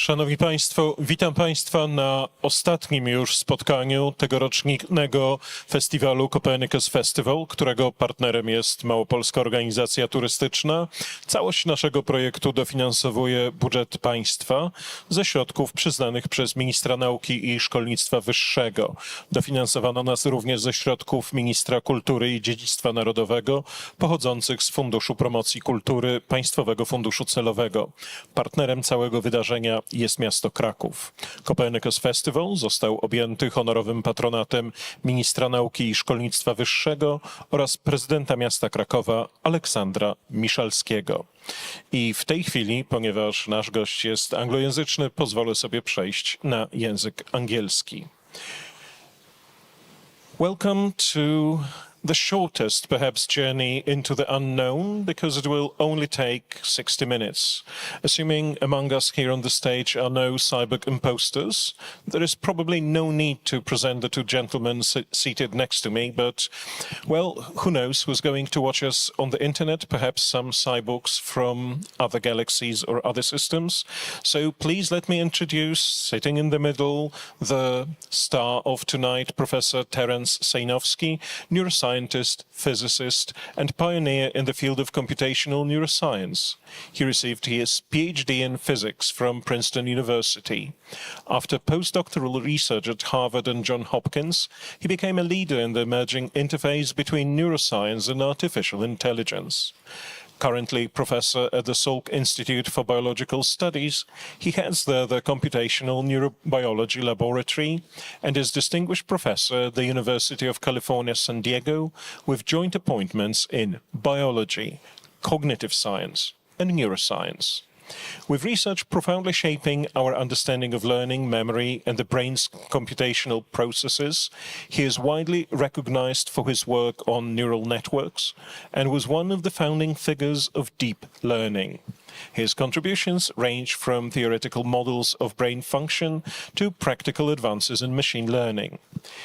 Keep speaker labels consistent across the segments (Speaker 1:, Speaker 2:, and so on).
Speaker 1: Szanowni Państwo, witam Państwa na ostatnim już spotkaniu tegorocznego festiwalu Copernicus Festival, którego partnerem jest Małopolska Organizacja Turystyczna. Całość naszego projektu dofinansowuje budżet państwa ze środków przyznanych przez ministra nauki i szkolnictwa wyższego. Dofinansowano nas również ze środków ministra kultury i dziedzictwa narodowego pochodzących z Funduszu Promocji Kultury Państwowego Funduszu Celowego. Partnerem całego wydarzenia jest miasto Kraków. Copernicus Festival został objęty honorowym patronatem ministra nauki i szkolnictwa wyższego oraz prezydenta miasta Krakowa Aleksandra Miszalskiego. I w tej chwili, ponieważ nasz gość jest anglojęzyczny, pozwolę sobie przejść na język angielski. Welcome to the shortest, perhaps, journey into the unknown, because it will only take 60 minutes. Assuming among us here on the stage are no cyber imposters, there is probably no need to present the two gentlemen seated next to me, but, well, who knows who's going to watch us on the internet, perhaps some cyborgs from other galaxies or other systems. So please let me introduce, sitting in the middle, the star of tonight, Professor Terence Sejnowski, neuroscientist, physicist, and pioneer in the field of computational neuroscience. He received his PhD in physics from Princeton University. After postdoctoral research at Harvard and Johns Hopkins, he became a leader in the emerging interface between neuroscience and artificial intelligence. Currently professor at the Salk Institute for Biological Studies, he heads the Computational Neurobiology Laboratory and is distinguished professor at the University of California, San Diego, with joint appointments in biology, cognitive science, and neuroscience. With research profoundly shaping our understanding of learning, memory, and the brain's computational processes, he is widely recognized for his work on neural networks and was one of the founding figures of deep learning. His contributions range from theoretical models of brain function to practical advances in machine learning.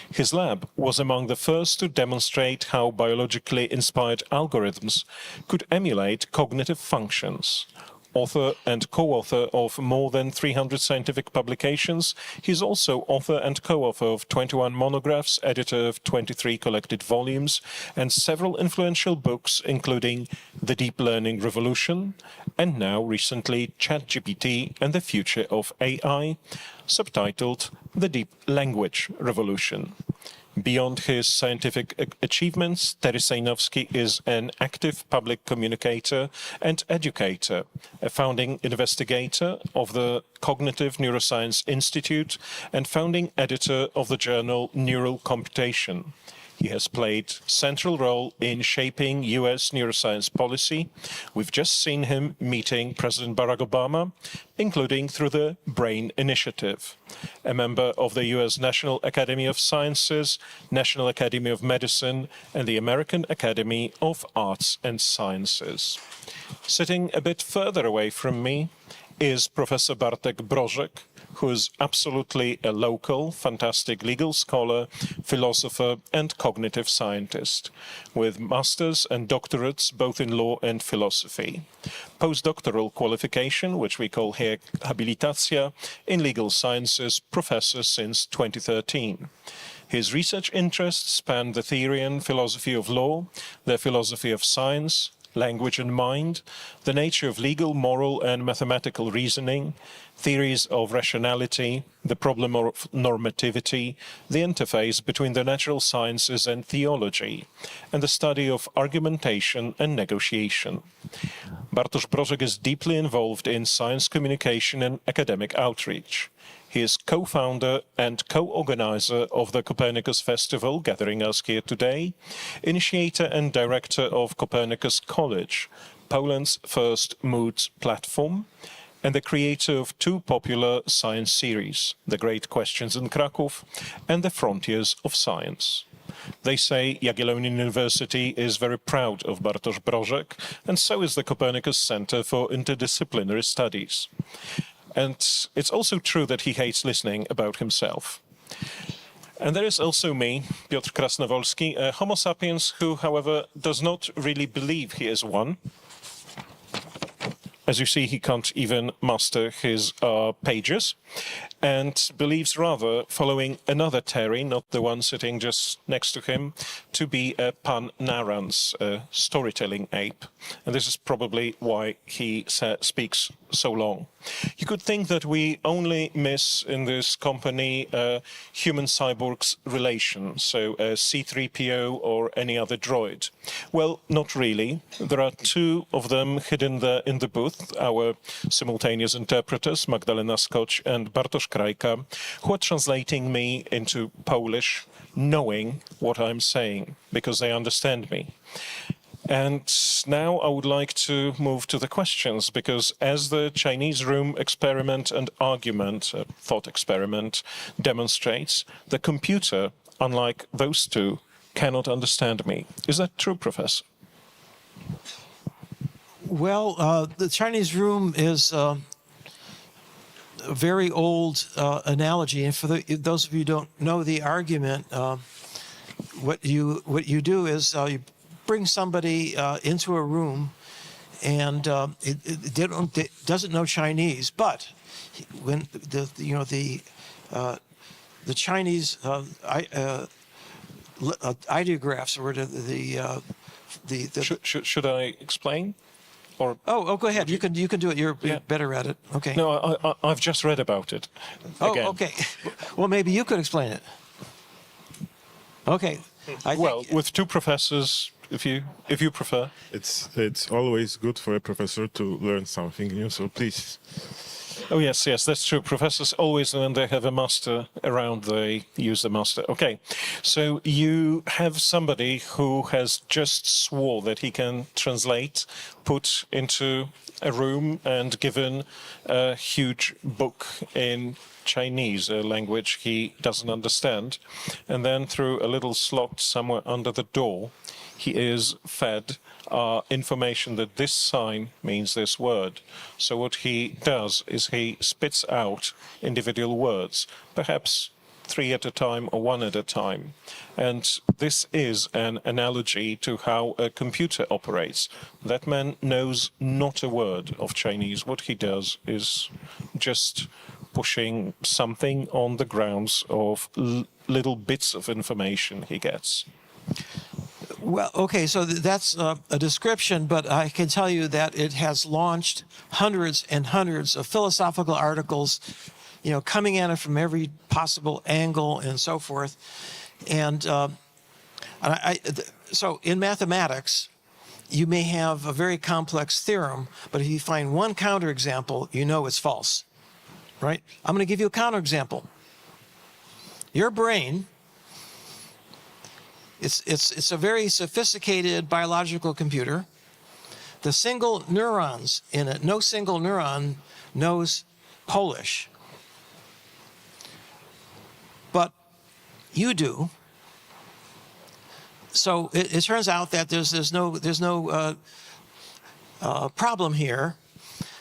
Speaker 1: His lab was among the first to demonstrate how biologically inspired algorithms could emulate cognitive functions. Author and co-author of more than 300 scientific publications, he is also author and co-author of 21 monographs, editor of 23 collected volumes, and several influential books, including The Deep Learning Revolution, and now recently ChatGPT and the Future of AI, subtitled The Deep Language Revolution. Beyond his scientific achievements, Terence Sejnowski is an active public communicator and educator, a founding investigator of the Cognitive Neuroscience Institute and founding editor of the journal Neural Computation. He has played a central role in shaping US neuroscience policy. We've just seen him meeting President Barack Obama, including through the BRAIN Initiative. A member of the US National Academy of Sciences, National Academy of Medicine, and the American Academy of Arts and Sciences. Sitting a bit further away from me is Professor Bartek Brożek, who is absolutely a local, fantastic legal scholar, philosopher, and cognitive scientist, with masters and doctorates both in law and philosophy. Postdoctoral qualification, which we call here habilitacja, in legal sciences, professor since 2013. His research interests span the theory and philosophy of law, the philosophy of science, language and mind, the nature of legal, moral, and mathematical reasoning, theories of rationality, the problem of normativity, the interface between the natural sciences and theology, and the study of argumentation and negotiation. Bartosz Brożek is deeply involved in science communication and academic outreach. He is co-founder and co-organizer of the Copernicus Festival, gathering us here today, initiator and director of Copernicus College, Poland's first MOOC platform, and the creator of two popular science series, The Great Questions in Kraków and The Frontiers of Science. They say Jagiellonian University is very proud of Bartosz Brożek, and so is the Copernicus Center for Interdisciplinary Studies. And it's also true that he hates listening about himself. And there is also me, Piotr Krasnowolski, a Homo sapiens who, however, does not really believe he is one. As you see, he can't even master his pages, and believes rather following another Terry, not the one sitting just next to him, to be a Pan Narans, a storytelling ape. And this is probably why he speaks so long. You could think that we only miss in this company human-cyborgs relation, so a C-3PO or any other droid. Well, not really. There are two of them hidden there in the booth, our simultaneous interpreters, Magdalena Skocz and Bartosz Krajka, who are translating me into Polish, knowing what I'm saying, because they understand me. And now I would like to move to the questions, because as the Chinese room experiment and argument, thought experiment, demonstrates, the computer, unlike those two, cannot understand me. Is that true, Professor?
Speaker 2: Well, the Chinese room is a very old analogy, and for those of you who don't know the argument, what you do is you bring somebody into a room, and it doesn't know Chinese, but when the Chinese ideographs or
Speaker 1: Should I explain? Or
Speaker 2: go ahead. You can do it. You're better at it. Okay.
Speaker 1: No, I've just read about it. Again.
Speaker 2: Oh, okay. Well, maybe you could explain it. Okay.
Speaker 1: With two professors, if you prefer.
Speaker 3: It's always good for a professor to learn something new. So please.
Speaker 1: Oh yes, that's true. Professors always, when they have a master around, they use the master. Okay, so you have somebody who has just swore that he can translate, put into a room, and given a huge book in Chinese, a language he doesn't understand, and then through a little slot somewhere under the door, he is fed information that this sign means this word. So what he does is he spits out individual words, perhaps 3 at a time or 1 at a time. And this is an analogy to how a computer operates. That man knows not a word of Chinese. What he does is just pushing something on the grounds of little bits of information he gets.
Speaker 2: Well, okay, so that's a description, but I can tell you that it has launched hundreds and hundreds of philosophical articles, coming at it from every possible angle and so forth. And so in mathematics, you may have a very complex theorem, but if you find one counterexample, you know it's false, right? I'm going to give you a counterexample. Your brain, it's a very sophisticated biological computer. The single neurons in it, no single neuron knows Polish. But you do. So it turns out that there's no problem here.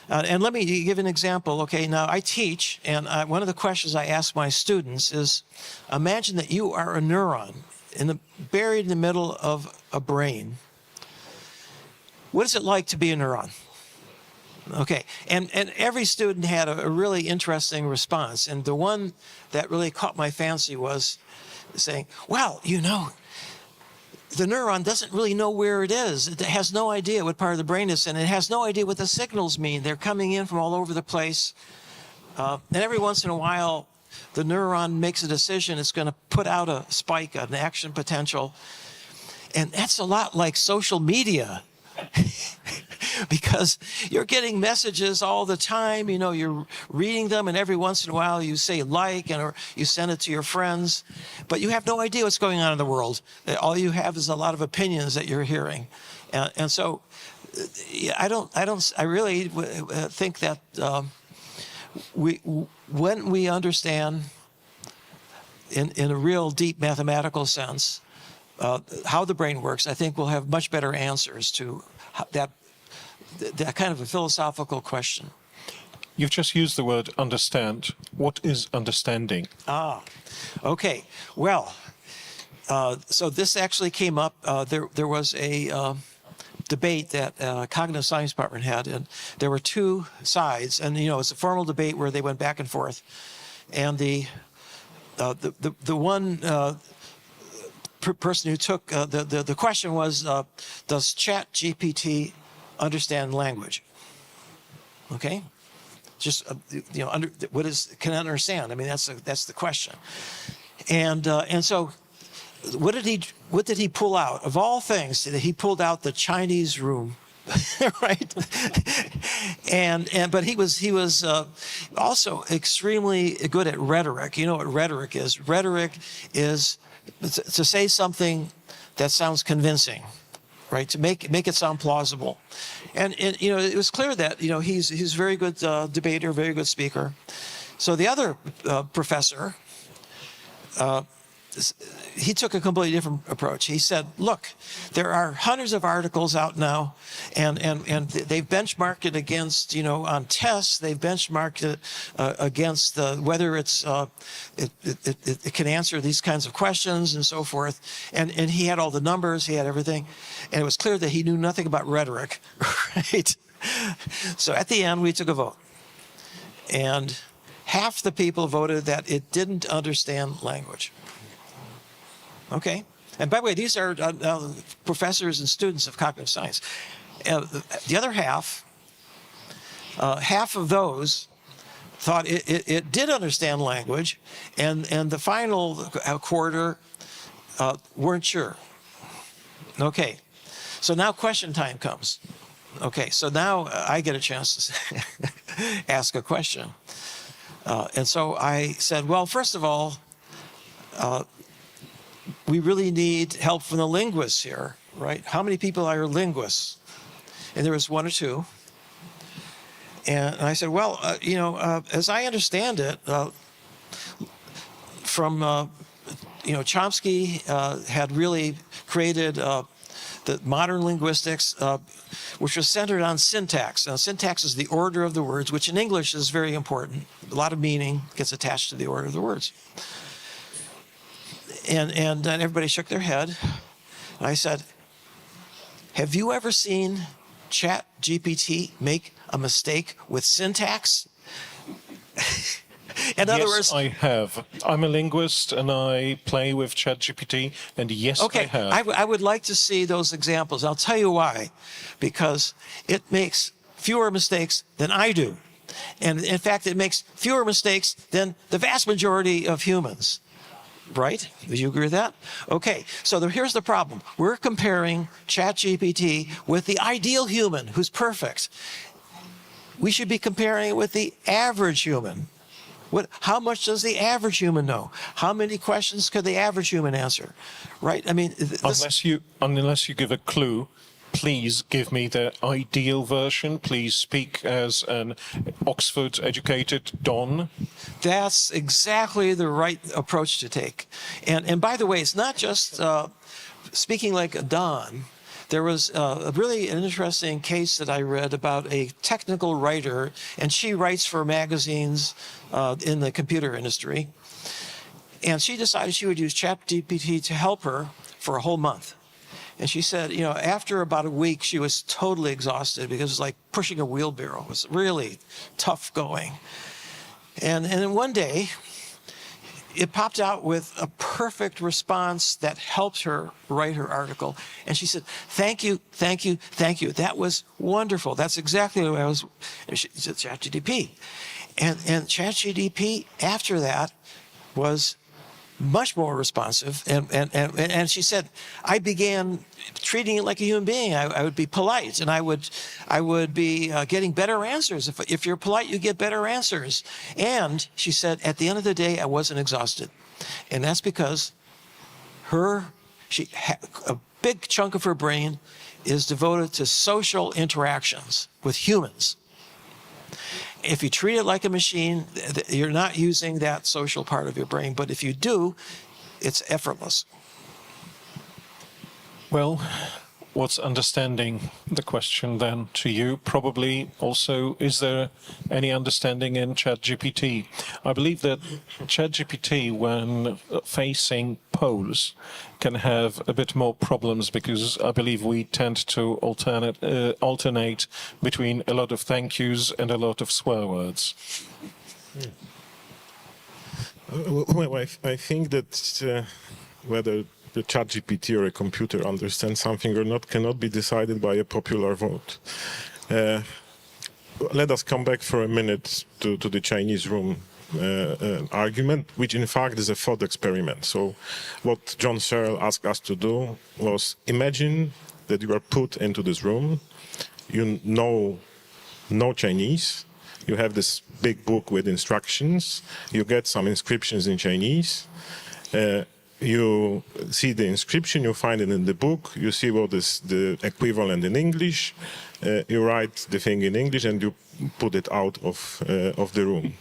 Speaker 2: And let me give an example. Okay, now I teach, and one of the questions I ask my students is, imagine that you are a neuron buried in the middle of a brain. What is it like to be a neuron? Okay, and every student had a really interesting response. And the one that really caught my fancy was saying, well, the neuron doesn't really know where it is. It has no idea what part of the brain it's in. It has no idea what the signals mean. They're coming in from all over the place. And every once in a while, the neuron makes a decision. It's going to put out a spike, an action potential. And that's a lot like social media. Because you're getting messages all the time, you're reading them, and every once in a while you say like, or you send it to your friends, but you have no idea what's going on in the world. All you have is a lot of opinions that you're hearing. And so I really think that when we understand in a real deep mathematical sense how the brain works, I think we'll have much better answers to that kind of a philosophical question.
Speaker 1: You've just used the word understand. What is understanding?
Speaker 2: Okay. Well, so this actually came up. There was a debate that cognitive science department had, and there were two sides, and it's a formal debate where they went back and forth, and the one person who took the question was, does ChatGPT understand language? Okay, just can it understand? I mean, that's the question, and so. What did he pull out? Of all things, he pulled out the Chinese room, right? But he was also extremely good at rhetoric. You know what rhetoric is? Rhetoric is to say something that sounds convincing, right? To make it sound plausible. And it was clear that he's a very good debater, very good speaker. So the other professor. He took a completely different approach. He said, look, there are hundreds of articles out now, and they've benchmarked it against, on tests, they've benchmarked it against whether it can answer these kinds of questions and so forth. And he had all the numbers, he had everything. And it was clear that he knew nothing about rhetoric, right? So at the end, we took a vote. And half the people voted that it didn't understand language. Okay, and by the way, these are professors and students of cognitive science. The other half of those thought it did understand language, and the final quarter weren't sure. Okay, so now question time comes. Okay, so now I get a chance to ask a question. And so I said, well, first of all, we really need help from the linguists here, right? How many people are linguists? And there was one or two. And I said, well, as I understand it, from, Chomsky had really created the modern linguistics, which was centered on syntax. Now, syntax is the order of the words, which in English is very important. A lot of meaning gets attached to the order of the words. And then everybody shook their head. And I said, have you ever seen ChatGPT make a mistake with syntax? In other words,
Speaker 1: I have. I'm a linguist and I play with ChatGPT, and yes, I have.
Speaker 2: I would like to see those examples. I'll tell you why. Because it makes fewer mistakes than I do. And in fact, it makes fewer mistakes than the vast majority of humans. Right? Do you agree with that? Okay, so here's the problem. We're comparing ChatGPT with the ideal human who's perfect. We should be comparing it with the average human. How much does the average human know? How many questions could the average human answer? Right? I mean,
Speaker 1: unless you give a clue, please give me the ideal version. Please speak as an Oxford-educated Don.
Speaker 2: That's exactly the right approach to take. And by the way, it's not just speaking like a Don. There was really an interesting case that I read about a technical writer, and she writes for magazines in the computer industry. And she decided she would use ChatGPT to help her for a whole month. And she said, after about a week, she was totally exhausted because it was like pushing a wheelbarrow. It was really tough going. And then one day, it popped out with a perfect response that helped her write her article. And she said, thank you, thank you, thank you. That was wonderful. That's exactly what I was. And she said, ChatGPT. And ChatGPT, after that, was much more responsive. And she said, I began treating it like a human being. I would be polite, and I would be getting better answers. If you're polite, you get better answers. And she said, at the end of the day, I wasn't exhausted. And that's because a big chunk of her brain is devoted to social interactions with humans. If you treat it like a machine, you're not using that social part of your brain. But if you do, it's effortless.
Speaker 1: Well, what's understanding the question then to you? Probably also, is there any understanding in ChatGPT? I believe that ChatGPT, when facing polls, can have a bit more problems because I believe we tend to alternate between a lot of thank yous and a lot of swear words.
Speaker 3: Well, I think that whether the ChatGPT or a computer understands something or not cannot be decided by a popular vote. Let us come back for a minute to the Chinese room argument, which in fact is a thought experiment. So what John Searle asked us to do was imagine that you are put into this room, you know no Chinese, you have this big book with instructions, you get some inscriptions in Chinese, you see the inscription, you find it in the book, you see what is the equivalent in English, you write the thing in English and you put it out of the room.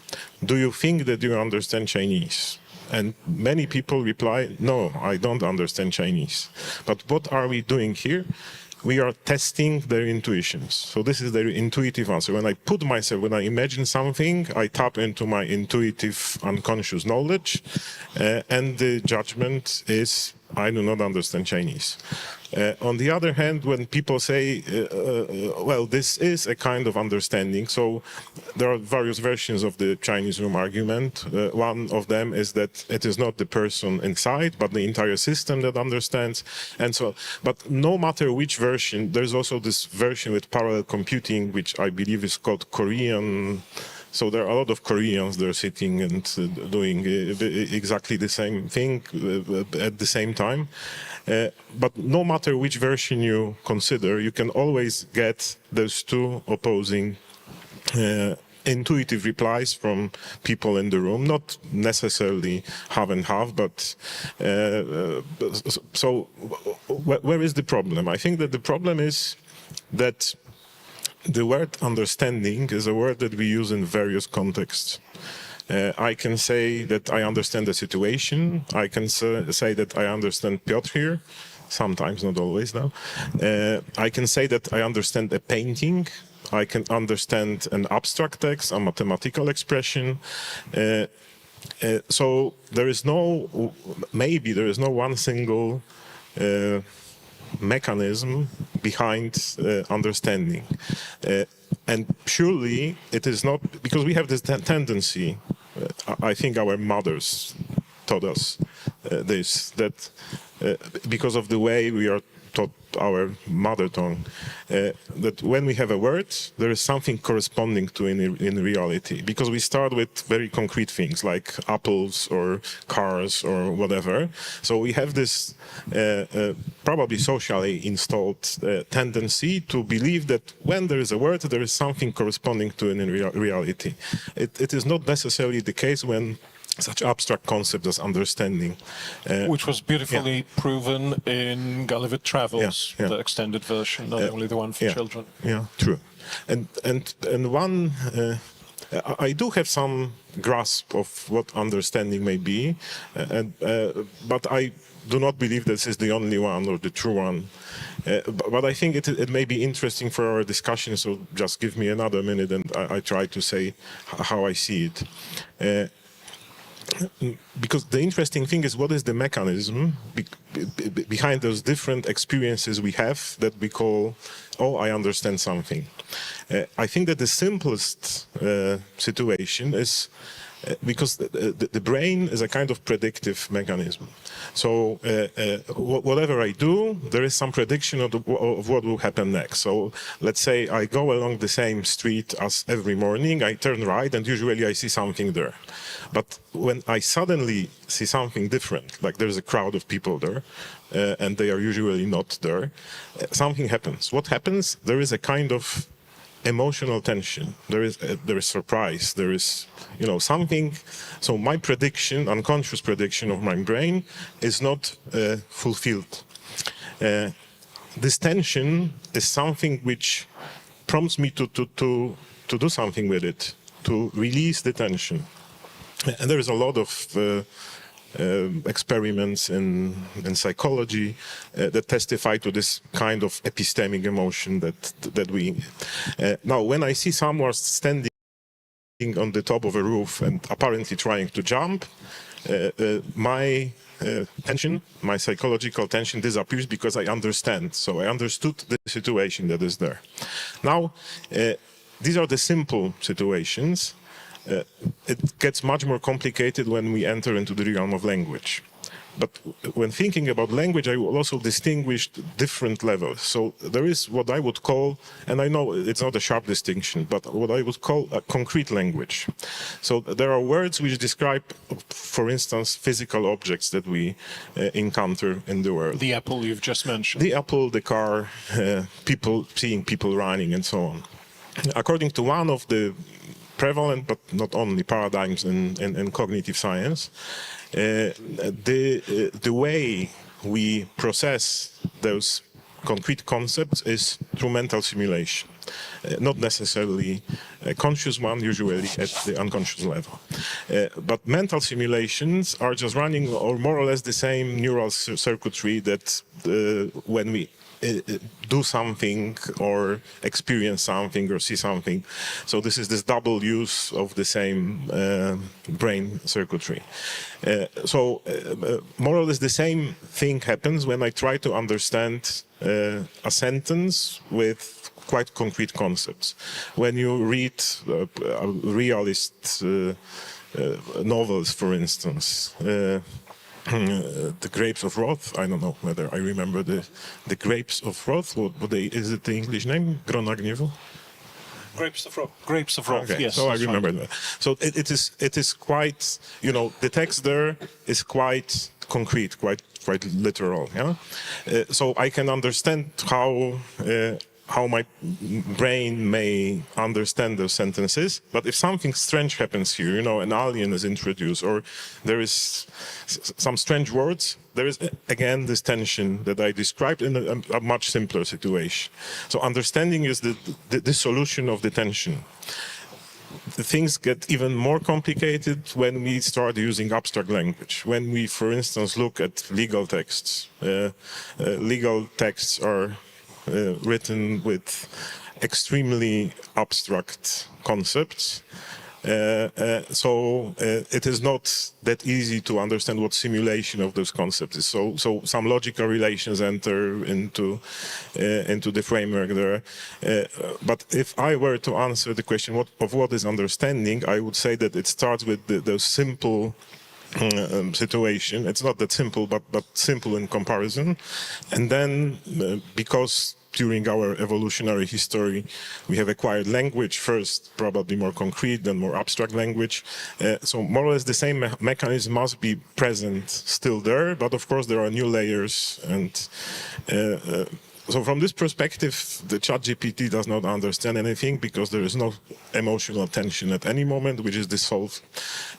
Speaker 3: Do you think that you understand Chinese? And many people reply, no, I don't understand Chinese. But what are we doing here? We are testing their intuitions. So this is their intuitive answer. When I put myself, when I imagine something, I tap into my intuitive unconscious knowledge, and the judgment is, I do not understand Chinese. On the other hand, when people say, well, this is a kind of understanding, so there are various versions of the Chinese room argument. One of them is that it is not the person inside, but the entire system that understands, and so on. But no matter which version, there's also this version with parallel computing, which I believe is called Korean. So there are a lot of Koreans that are sitting and doing exactly the same thing at the same time. But no matter which version you consider, you can always get those two opposing intuitive replies from people in the room, not necessarily half and half, but so where is the problem? I think that the problem is that the word understanding is a word that we use in various contexts. I can say that I understand the situation. I can say that I understand Piotr here, sometimes, not always now. I can say that I understand a painting. I can understand an abstract text, a mathematical expression. So there is no, maybe there is no one single mechanism behind understanding. And surely it is not, because we have this tendency, I think our mothers taught us this, that because of the way we are taught our mother tongue, that when we have a word, there is something corresponding to in reality, because we start with very concrete things like apples or cars or whatever. So we have this probably socially installed tendency to believe that when there is a word, there is something corresponding to in reality. It is not necessarily the case when such abstract concept as understanding.
Speaker 1: Which was beautifully proven in Gulliver Travels, the extended version, not only the one for children.
Speaker 3: Yeah, true. And one, I do have some grasp of what understanding may be, but I do not believe this is the only one or the true one. But I think it may be interesting for our discussion, so just give me another minute and I try to say how I see it. Because the interesting thing is, what is the mechanism behind those different experiences we have that we call, oh, I understand something. I think that the simplest situation is because the brain is a kind of predictive mechanism. So whatever I do, there is some prediction of what will happen next. So let's say I go along the same street as every morning, I turn right, and usually I see something there. But when I suddenly see something different, like there's a crowd of people there, and they are usually not there, something happens. What happens? There is a kind of emotional tension. There is surprise. There is, something. So my prediction, unconscious prediction of my brain, is not fulfilled. This tension is something which prompts me to do something with it, to release the tension. And there is a lot of experiments in psychology that testify to this kind of epistemic emotion that we. Now, when I see someone standing on the top of a roof and apparently trying to jump, my tension, my psychological tension disappears because I understand. So I understood the situation that is there. Now, these are the simple situations. It gets much more complicated when we enter into the realm of language. But when thinking about language, I will also distinguish different levels. So there is what I would call, and I know it's not a sharp distinction, but what I would call a concrete language. So there are words which describe, for instance, physical objects that we encounter in the world.
Speaker 1: The apple you've just mentioned.
Speaker 3: The apple, the car, people, seeing people running, and so on. According to one of the prevalent, but not only, paradigms in cognitive science, the way we process those concrete concepts is through mental simulation, not necessarily a conscious one, usually at the unconscious level. But mental simulations are just running or more or less the same neural circuitry that when we do something or experience something or see something. So this is this double use of the same brain circuitry. More or less the same thing happens when I try to understand a sentence with quite concrete concepts. When you read realist novels, for instance, The Grapes of Wrath. I don't know whether I remember the Grapes of Wrath. Is it the English name? Grona Gniewu?
Speaker 1: Grapes of Wrath. Grapes of Wrath,
Speaker 3: Okay,
Speaker 1: yes.
Speaker 3: so I
Speaker 1: that's
Speaker 3: remember
Speaker 1: right.
Speaker 3: that. So it is quite, the text there is quite concrete, quite literal. Yeah. So I can understand how my brain may understand those sentences, but if something strange happens here, an alien is introduced, or there is some strange words, there is again this tension that I described in a much simpler situation. So understanding is the solution of the tension. The things get even more complicated when we start using abstract language. When we, for instance, look at legal texts. Legal texts are written with extremely abstract concepts. So it is not that easy to understand what simulation of those concepts is. So some logical relations enter into the framework there. But if I were to answer the question what is understanding, I would say that it starts with the simple situation. It's not that simple, but simple in comparison. And then because during our evolutionary history, we have acquired language first, probably more concrete, then more abstract language. So more or less the same mechanism must be present still there, but of course there are new layers. And so from this perspective, the ChatGPT does not understand anything because there is no emotional tension at any moment, which is dissolved.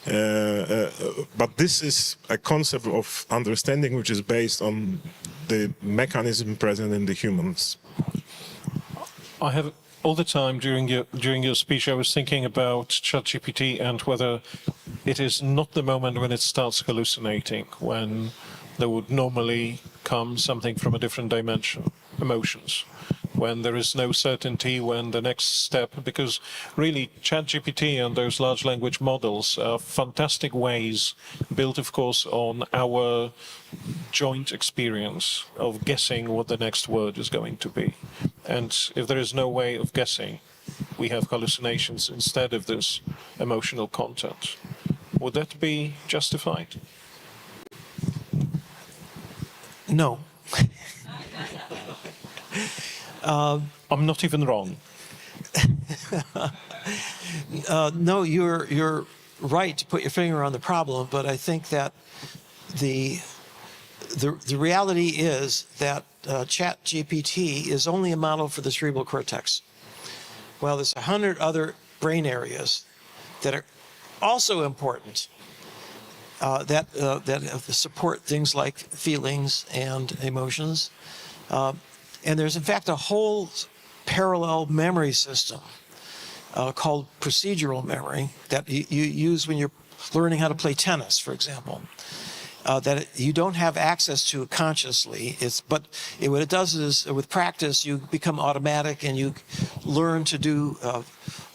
Speaker 3: But this is a concept of understanding which is based on the mechanism present in the humans.
Speaker 1: I have all the time during your speech, I was thinking about ChatGPT and whether it is not the moment when it starts hallucinating, when there would normally come something from a different dimension, emotions, when there is no certainty, when the next step, because really ChatGPT and those large language models are fantastic ways, built of course on our joint experience of guessing what the next word is going to be. And if there is no way of guessing, we have hallucinations instead of this emotional content. Would that be justified?
Speaker 2: No.
Speaker 1: I'm not even wrong.
Speaker 2: No, you're right to put your finger on the problem, but I think that the reality is that ChatGPT is only a model for the cerebral cortex. Well, there's 100 other brain areas that are also important that support things like feelings and emotions. And there's, in fact, a whole parallel memory system called procedural memory that you use when you're learning how to play tennis, for example. you don't have access to consciously. But what it does is, with practice, you become automatic and you learn to do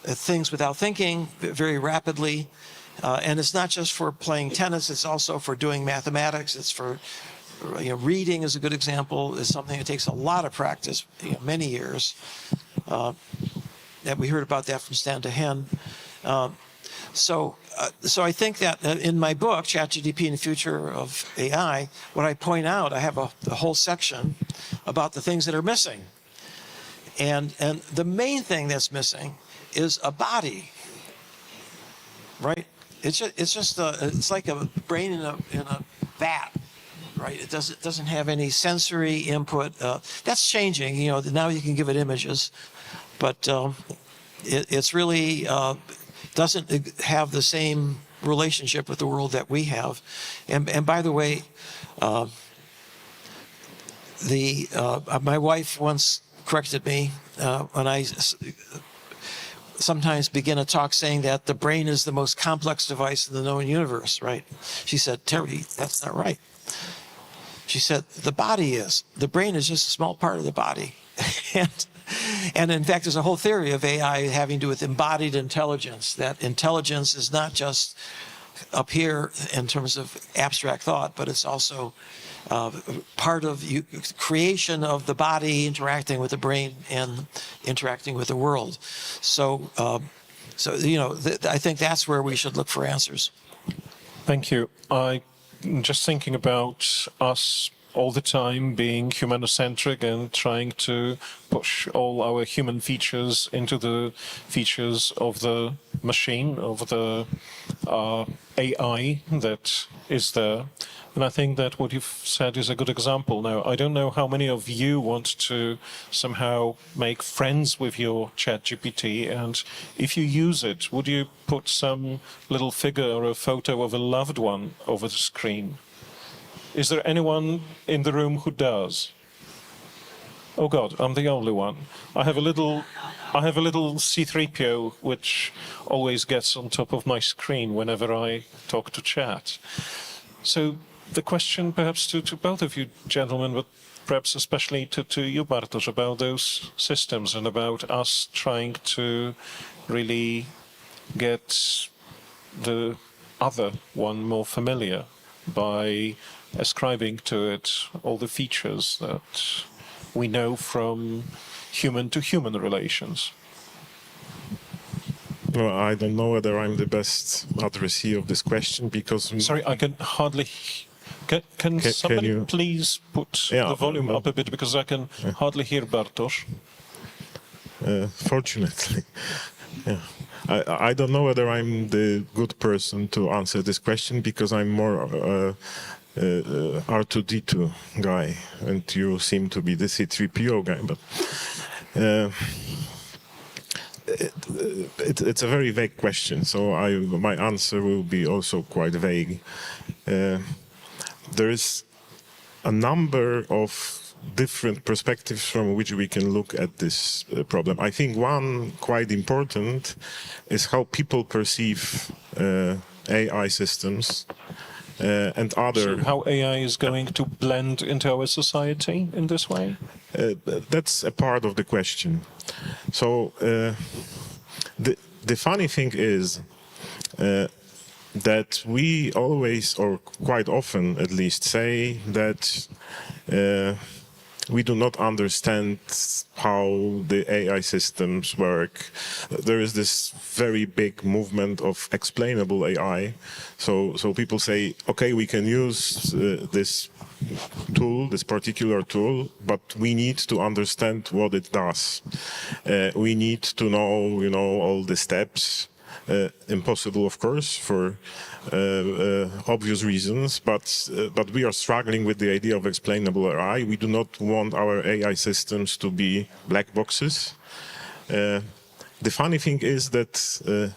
Speaker 2: things without thinking very rapidly. And it's not just for playing tennis; it's also for doing mathematics. It's for reading is a good example. Is something that takes a lot of practice, many years. That we heard about that from Stan Dehaene. So I think that in my book, ChatGPT and the Future of AI, what I point out, I have a whole section about the things that are missing. And the main thing that's missing is a body, right? It's like a brain in a vat, right? It doesn't have any sensory input. That's changing. Now you can give it images, but it's really doesn't have the same relationship with the world that we have. And by the way, my wife once corrected me when I sometimes begin a talk saying that the brain is the most complex device in the known universe, right? She said, "Terry, that's not right." She said, "The body is. The brain is just a small part of the body." And in fact, there's a whole theory of AI having to do with embodied intelligence, that intelligence is not just up here in terms of abstract thought, but it's also part of creation of the body interacting with the brain and interacting with the world. So I think that's where we should look for answers.
Speaker 1: Thank you. I'm just thinking about us all the time being humanocentric and trying to push all our human features into the features of the machine, of the AI that is there. And I think that what you've said is a good example. Now, I don't know how many of you want to somehow make friends with your ChatGPT, and if you use it, would you put some little figure or a photo of a loved one over the screen? Is there anyone in the room who does? Oh God, I'm the only one. I have a little C3PO which always gets on top of my screen whenever I talk to chat. So the question perhaps to both of you gentlemen, but perhaps especially to you, Bartosz, about those systems and about us trying to really get the other one more familiar by ascribing to it all the features that we know from human to human relations.
Speaker 3: Well, I don't know whether I'm the best addressee of this question because...
Speaker 1: Sorry, I can hardly... Can somebody
Speaker 3: you...
Speaker 1: please put the volume up a bit, because I can hardly hear Bartosz.
Speaker 3: Fortunately. Yeah. I don't know whether I'm the good person to answer this question because I'm more R2D2 guy, and you seem to be the C3PO guy. But it's a very vague question, so my answer will be also quite vague. There is a number of different perspectives from which we can look at this problem. I think one quite important is how people perceive AI systems and other...
Speaker 1: So how AI is going to blend into our society in this way?
Speaker 3: That's a part of the question. So the funny thing is that we always, or quite often at least, say that we do not understand how the AI systems work. There is this very big movement of explainable AI. So people say, okay, we can use this tool, this particular tool, but we need to understand what it does. We need to know, all the steps. Impossible, of course, for obvious reasons, but we are struggling with the idea of explainable AI. We do not want our AI systems to be black boxes. The funny thing is that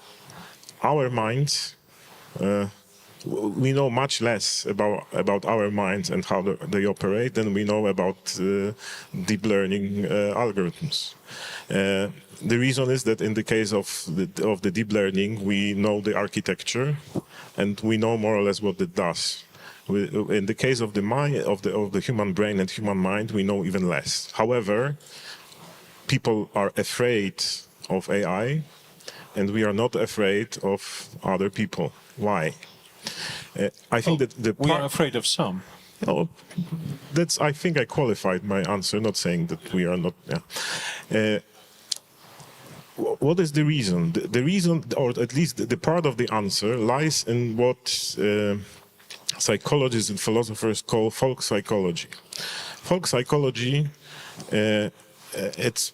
Speaker 3: our minds, we know much less about our minds and how they operate than we know about deep learning algorithms. The reason is that in the case of the deep learning, we know the architecture and we know more or less what it does. In the case of the mind, of the human brain and human mind, we know even less. However, people are afraid of AI, and we are not afraid of other people. Why? I think that the
Speaker 1: We are afraid of some.
Speaker 3: Oh, I think I qualified my answer, not saying that we are not. Yeah. What is the reason? The reason, or at least the part of the answer, lies in what psychologists and philosophers call folk psychology. Folk psychology, it's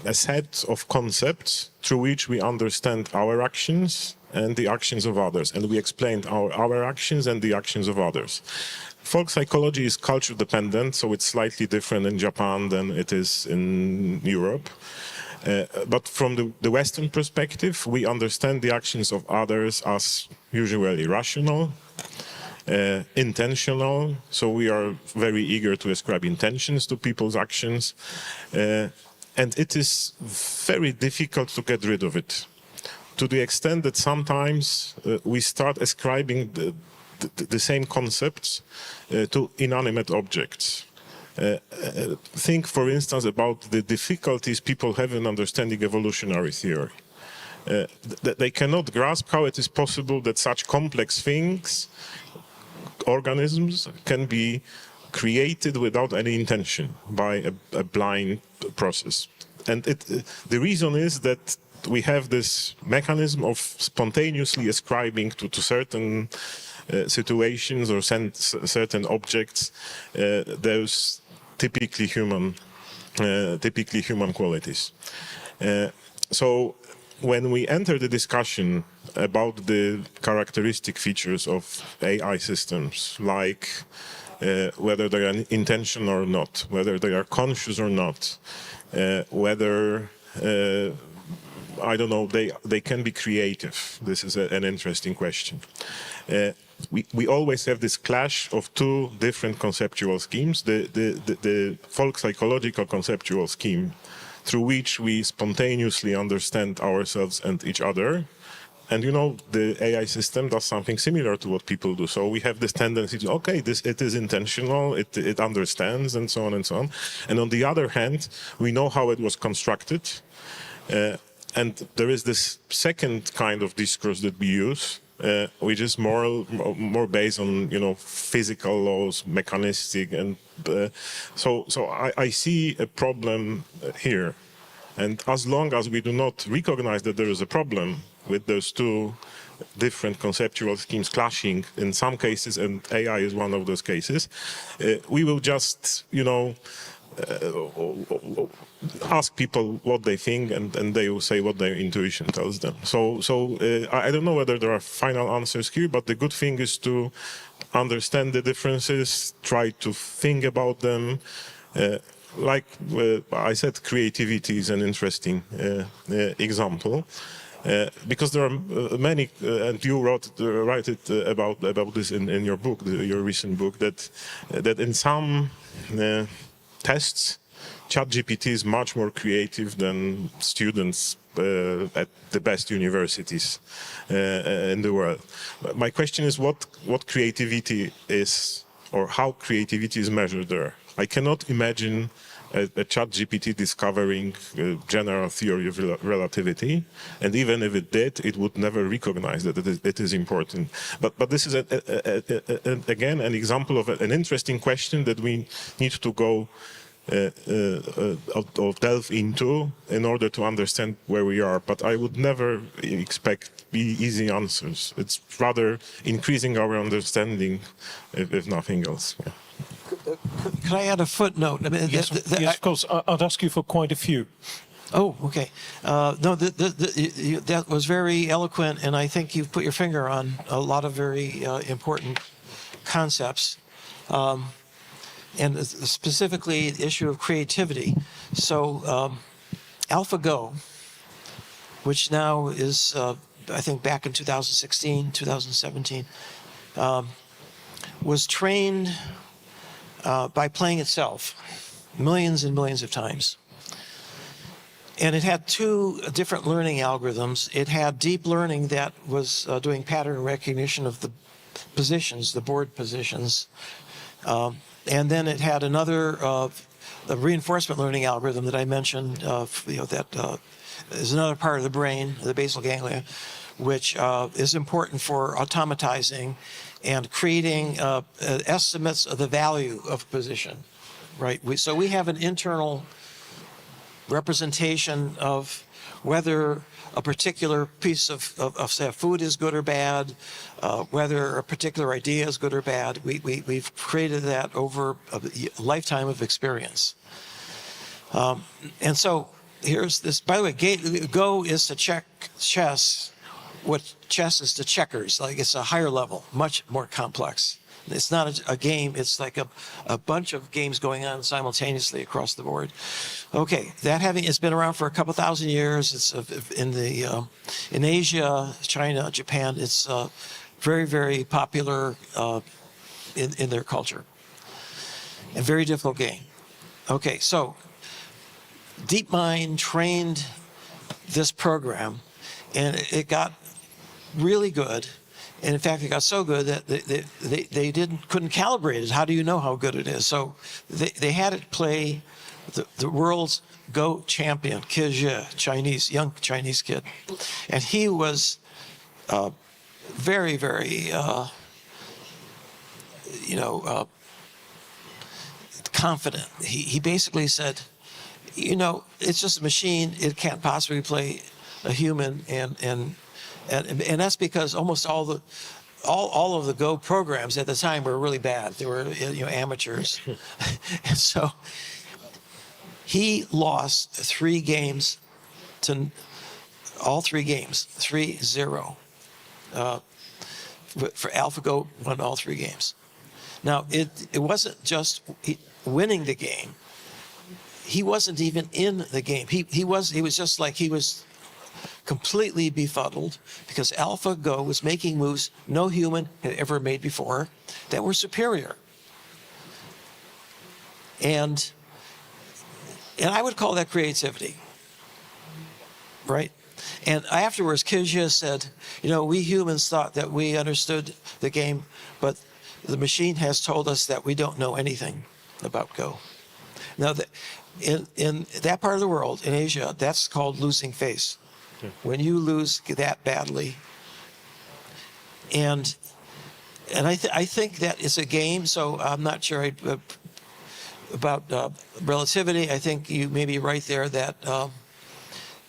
Speaker 3: a set of concepts through which we understand our actions and the actions of others, and we explained our actions and the actions of others. Folk psychology is culture dependent, so it's slightly different in Japan than it is in Europe. But from the Western perspective, we understand the actions of others as usually rational, intentional, so we are very eager to ascribe intentions to people's actions, and it is very difficult to get rid of it, to the extent that sometimes we start ascribing the same concepts to inanimate objects. Think, for instance, about the difficulties people have in understanding evolutionary theory. They cannot grasp how it is possible that such complex things, organisms, can be created without any intention by a blind process. And the reason is that we have this mechanism of spontaneously ascribing to certain situations or certain objects those typically human qualities. So when we enter the discussion about the characteristic features of AI systems, like whether they are intentional or not, whether they are conscious or not, whether I don't know, they can be creative. This is an interesting question. We always have this clash of two different conceptual schemes. The folk psychological conceptual scheme, through which we spontaneously understand ourselves and each other. And you know, the AI system does something similar to what people do. So we have this tendency to, okay, it is intentional, it understands, and so on and so on. And on the other hand, we know how it was constructed. And there is this second kind of discourse that we use, which is more based on, you know, physical laws, mechanistic, and so I see a problem here. And as long as we do not recognize that there is a problem with those two different conceptual schemes clashing in some cases, and AI is one of those cases, we will just, you know, ask people what they think, and they will say what their intuition tells them. So I don't know whether there are final answers here, but the good thing is to understand the differences, try to think about them. Like I said, creativity is an interesting example. Because there are many, and you write it about this in your book, your recent book, that in some tests, ChatGPT is much more creative than students at the best universities in the world. My question is what creativity is, or how creativity is measured there. I cannot imagine a ChatGPT discovering general theory of relativity, and even if it did, it would never recognize that it is important. But this is again an example of an interesting question that we need to go or delve into in order to understand where we are. But I would never expect easy answers. It's rather increasing our understanding, if nothing else. Yeah.
Speaker 2: Could I add a footnote? I mean,
Speaker 1: Yes, of course. I'd ask you for quite a few.
Speaker 2: Oh, okay. No, that was very eloquent, and I think you've put your finger on a lot of very important concepts, and specifically the issue of creativity. So AlphaGo, which now is, I think, back in 2016, 2017, was trained by playing itself millions and millions of times. And it had two different learning algorithms. It had deep learning that was doing pattern recognition of positions, the board positions. And then it had another a reinforcement learning algorithm that I mentioned, that is another part of the brain, the basal ganglia, which is important for automatizing and creating estimates of the value of a position, right? So we have an internal representation of whether a particular piece of say, food is good or bad, whether a particular idea is good or bad. We've created that over a lifetime of experience. And so here's this, by the way, Go is to check chess what chess is to checkers. Like, it's a higher level, much more complex. It's not a game. It's like a bunch of games going on simultaneously across the board. Okay, it's been around for a couple thousand years. It's in Asia, China, Japan. It's very, very popular in their culture. A very difficult game. Okay, so DeepMind trained this program, and it got really good. And in fact, it got so good that they couldn't calibrate it. How do you know how good it is? So they had it play the world's Go champion, Ke Jie, young Chinese kid. And he was very, very, confident. He basically said, it's just a machine. It can't possibly play a human, and that's because almost all of the Go programs at the time were really bad. They were amateurs, and so he lost 3 games to all 3 games, 3-0. For AlphaGo won all 3 games. Now it wasn't just winning the game. He wasn't even in the game. He was just like he was completely befuddled because AlphaGo was making moves no human had ever made before that were superior. And I would call that creativity, right? And afterwards, Ke Jie said, we humans thought that we understood the game, but the machine has told us that we don't know anything about Go. Now, in that part of the world, in Asia, that's called losing face. When you lose that badly, and I think that it's a game. So I'm not sure about relativity. I think you may be right there that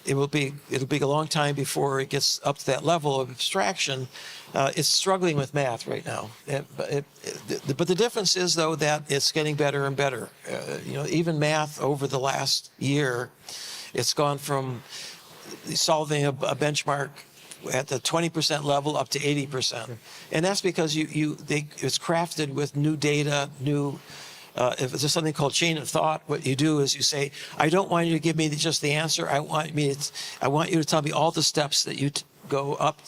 Speaker 2: it'll be a long time before it gets up to that level of abstraction. It's struggling with math right now, but the difference is though that it's getting better and better. Even math over the last year, it's gone from solving a benchmark at the 20% level up to 80%, and that's because it's crafted with new data, if there's something called chain of thought. What you do is you say, I don't want you to give me just the answer. I want you to tell me all the steps that you go up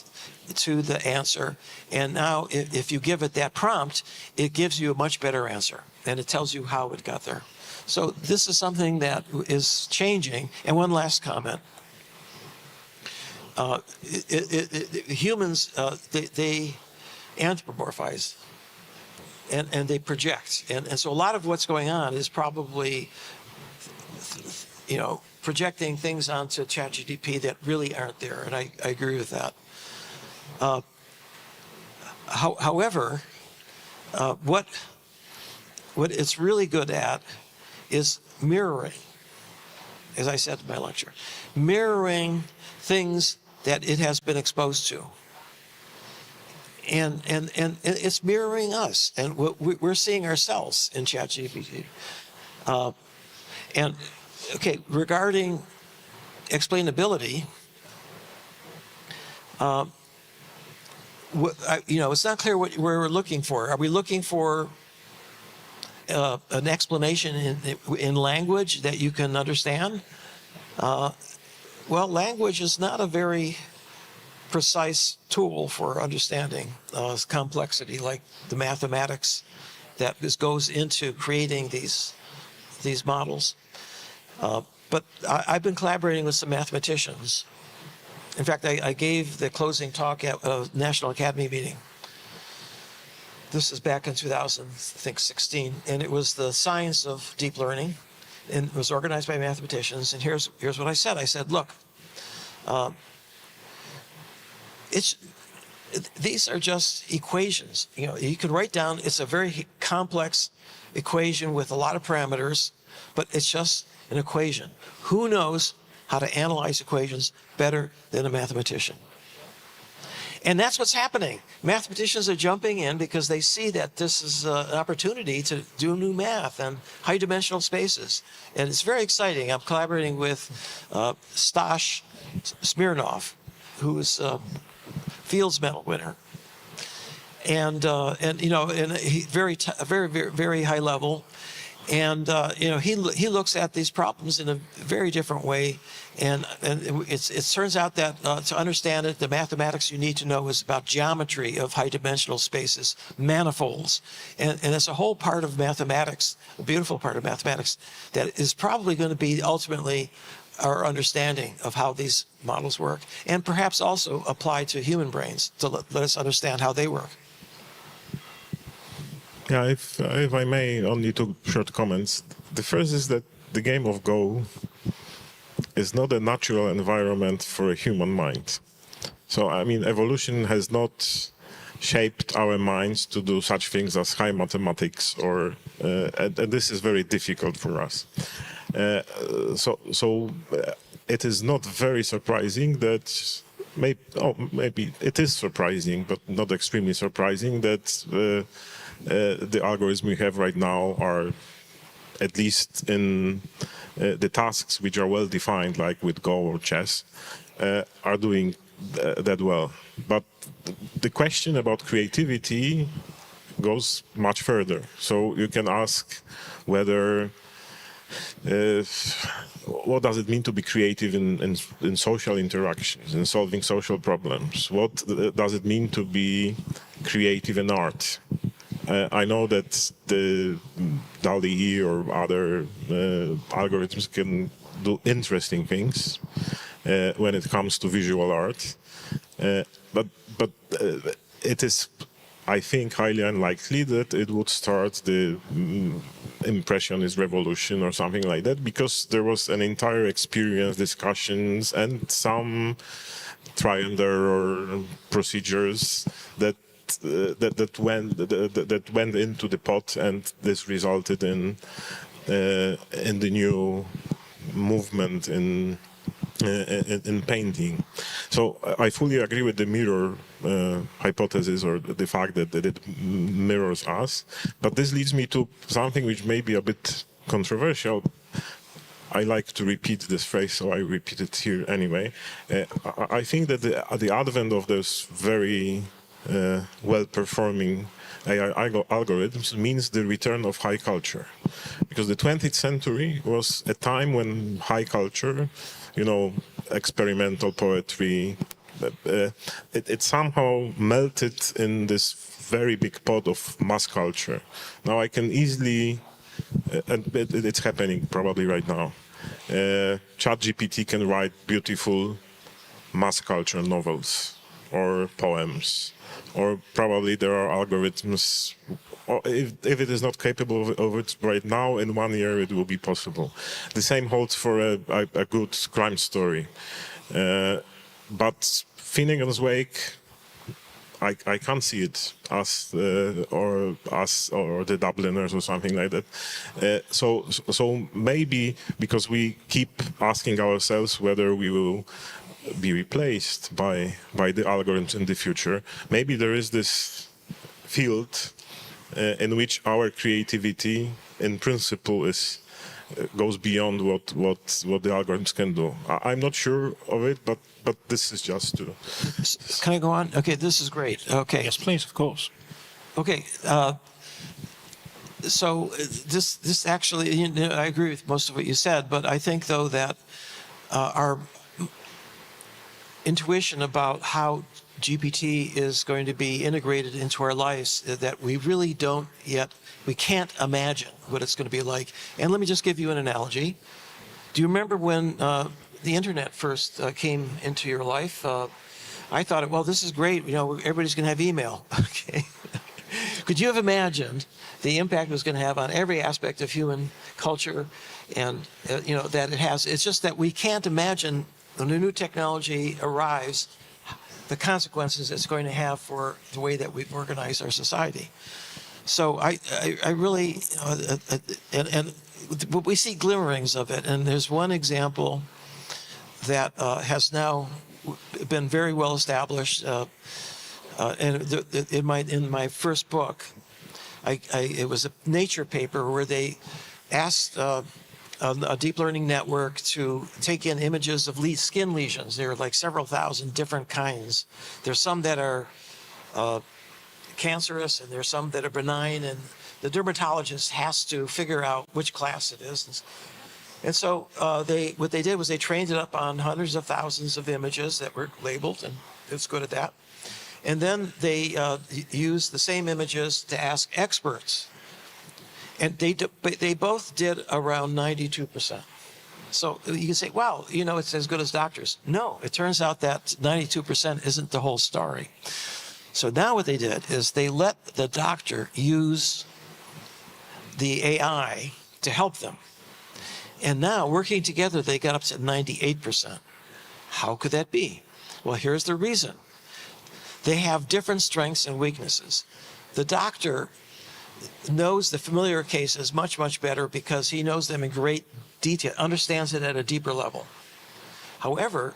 Speaker 2: to the answer. And now if you give it that prompt, it gives you a much better answer, and it tells you how it got there. So this is something that is changing. And one last comment. Humans, they anthropomorphize. And they project. And so a lot of what's going on is probably, projecting things onto ChatGPT that really aren't there. And I agree with that. However, what it's really good at is mirroring, as I said in my lecture, mirroring things that it has been exposed to. And it's mirroring us, and we're seeing ourselves in ChatGPT. And okay, regarding explainability, it's not clear what we're looking for. Are we looking for an explanation in language that you can understand? Well, language is not a very precise tool for understanding complexity, like the mathematics that goes into creating these models. But I've been collaborating with some mathematicians. In fact, I gave the closing talk at a National Academy meeting. This is back in 2016, and it was the science of deep learning, and it was organized by mathematicians. And here's what I said. I said, look, these are just equations. You know, you can write down. It's a very complex equation with a lot of parameters, but it's just an equation. Who knows how to analyze equations better than a mathematician? And that's what's happening. Mathematicians are jumping in because they see that this is an opportunity to do new math and high-dimensional spaces. And it's very exciting. I'm collaborating with Stash Smirnov, who is a Fields Medal winner. And you know, and he very high level. And you know, he looks at these problems in a very different way, and it turns out that to understand it, the mathematics you need to know is about geometry of high-dimensional spaces, manifolds, and it's a whole part of mathematics, a beautiful part of mathematics that is probably going to be ultimately our understanding of how these models work, and perhaps also apply to human brains to let us understand how they work.
Speaker 3: Yeah, if I may, only two short comments. The first is that the game of Go is not a natural environment for a human mind. So, I mean, evolution has not shaped our minds to do such things as high mathematics, or and this is very difficult for us. So it is not very surprising that maybe it is surprising, but not extremely surprising that the algorithms we have right now are, at least in the tasks which are well defined, like with Go or chess, are doing that well. But the question about creativity goes much further. So you can ask whether what does it mean to be creative in social interactions, in solving social problems? What does it mean to be creative in art? I know that the DALL-E or other algorithms can do interesting things when it comes to visual art, but it is, I think, highly unlikely that it would start the Impressionist revolution or something like that, because there was an entire experience, discussions, and some trial and error procedures that went into the pot, and this resulted in the new movement in painting. So I fully agree with the mirror hypothesis, or the fact that it mirrors us. But this leads me to something which may be a bit controversial. I like to repeat this phrase, so I repeat it here anyway. I think that the advent of those very well-performing AI algorithms means the return of high culture, because the 20th century was a time when high culture, you know, experimental poetry, it somehow melted in this very big pot of mass culture. Now I can easily, and it's happening probably right now, ChatGPT can write beautiful mass culture novels or poems, or probably there are algorithms, or if it is not capable of it right now, in 1 year it will be possible. The same holds for a good crime story. But Finnegan's Wake, I can't see it as or the Dubliners or something like that. So maybe because we keep asking ourselves whether we will be replaced by the algorithms in the future, maybe there is this field in which our creativity, in principle, goes beyond what the algorithms can do. I'm not sure of it, but this is just to.
Speaker 2: Can I go on? Okay, this is great. Okay.
Speaker 1: Yes, please, of course.
Speaker 2: Okay. So this actually, you know, I agree with most of what you said, but I think though that our intuition about how GPT is going to be integrated into our lives, that we really don't yet, we can't imagine what it's going to be like. And let me just give you an analogy. Do you remember when the internet first came into your life? I thought, well, this is great. You know, everybody's going to have email. Okay. Could you have imagined the impact it was going to have on every aspect of human culture, and that it has? It's just that we can't imagine when a new technology arrives, the consequences it's going to have for the way that we've organized our society. So I really, and we see glimmerings of it, and there's one example that has now been very well established. And in my first book, it was a Nature paper where they asked a deep learning network to take in images of skin lesions. There are like several thousand different kinds. There's some that are cancerous, and there's some that are benign, and the dermatologist has to figure out which class it is. And so what they did was they trained it up on hundreds of thousands of images that were labeled, and it's good at that. And then they used the same images to ask experts. And they both did around 92%. So you can say, wow, it's as good as doctors. No, it turns out that 92% isn't the whole story. So now what they did is they let the doctor use the AI to help them. And now, working together, they got up to 98%. How could that be? Well, here's the reason. They have different strengths and weaknesses. The doctor knows the familiar cases much, much better because he knows them in great detail, understands it at a deeper level. However,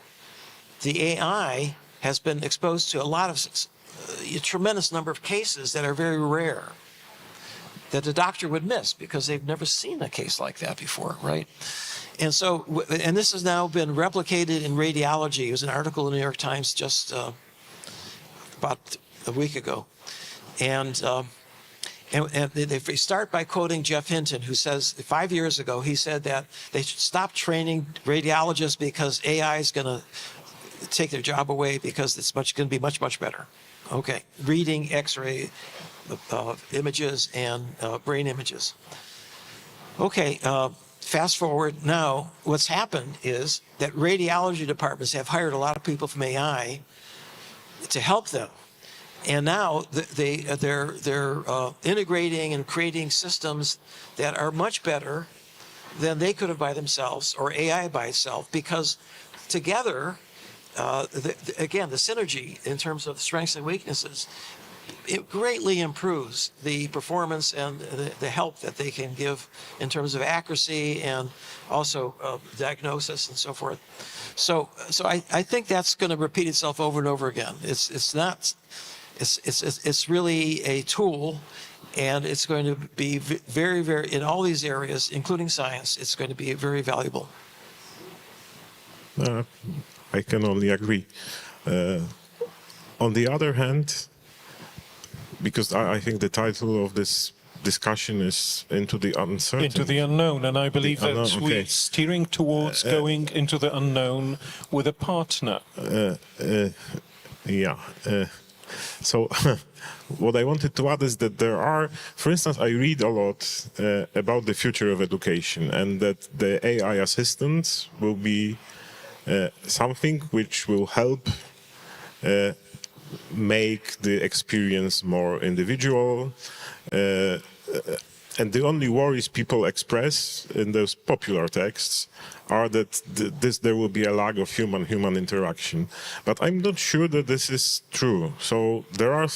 Speaker 2: the AI has been exposed to a tremendous number of cases that are very rare, that the doctor would miss because they've never seen a case like that before, right? And so, and this has now been replicated in radiology. It was an article in the New York Times just about a week ago. And they start by quoting Jeff Hinton, who says 5 years ago, he said that they should stop training radiologists because AI is going to take their job away because it's going to be much, much better. Okay, reading X-ray images and brain images. Okay, fast forward now, what's happened is that radiology departments have hired a lot of people from AI to help them. And now they're integrating and creating systems that are much better than they could have by themselves or AI by itself, because together, again, the synergy in terms of strengths and weaknesses, it greatly improves the performance and the help that they can give in terms of accuracy and also diagnosis and so forth. So I think that's going to repeat itself over and over again. It's really a tool, and it's going to be very, very, in all these areas, including science, it's going to be very valuable.
Speaker 3: I can only agree. On the other hand, because I think the title of this discussion is Into the Uncertain.
Speaker 1: Into the unknown, and I believe that
Speaker 3: okay.
Speaker 1: we're steering towards going into the unknown with a partner.
Speaker 3: So what I wanted to add is that there are, for instance, I read a lot about the future of education, and that the AI assistants will be something which will help make the experience more individual. And the only worries people express in those popular texts are that there will be a lack of human interaction. But I'm not sure that this is true. So there are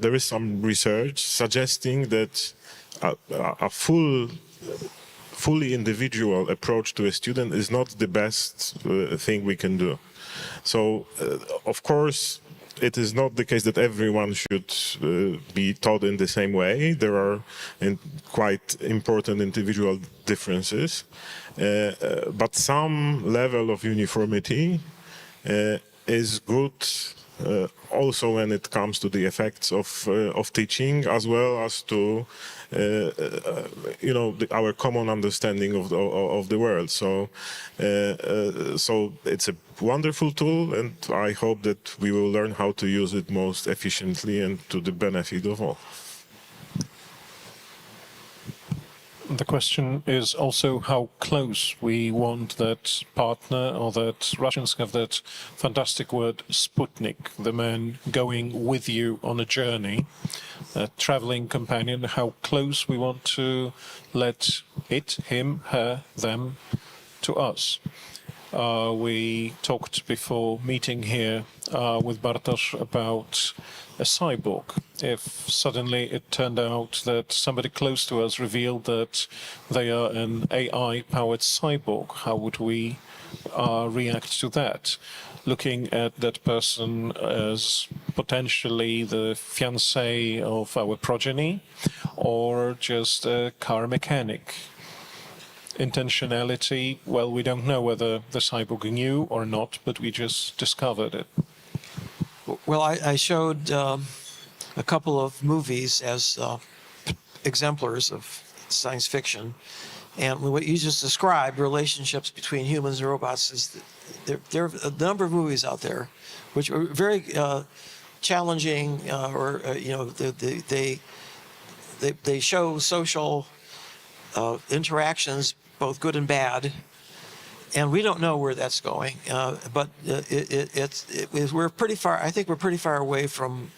Speaker 3: there is some research suggesting that a fully individual approach to a student is not the best thing we can do. So, of course, it is not the case that everyone should be taught in the same way. There are quite important individual differences, but some level of uniformity is good also when it comes to the effects of teaching, as well as to our common understanding of the world. So it's a wonderful tool, and I hope that we will learn how to use it most efficiently and to the benefit of all.
Speaker 1: The question is also how close we want that partner, or that Russians have that fantastic word Sputnik, the man going with you on a journey, a traveling companion, how close we want to let it, him, her, them, to us. We talked before meeting here with Bartosz about a cyborg. If suddenly it turned out that somebody close to us revealed that they are an AI-powered cyborg, how would we react to that? Looking at that person as potentially the fiancé of our progeny, or just a car mechanic? Intentionality, well, we don't know whether the cyborg knew or not, but we just discovered it.
Speaker 2: Well, I showed a couple of movies as exemplars of science fiction. And what you just described, relationships between humans and robots, is there are a number of movies out there which are very challenging, they show social interactions, both good and bad. And we don't know where that's going, but we're pretty far. I think we're pretty far away from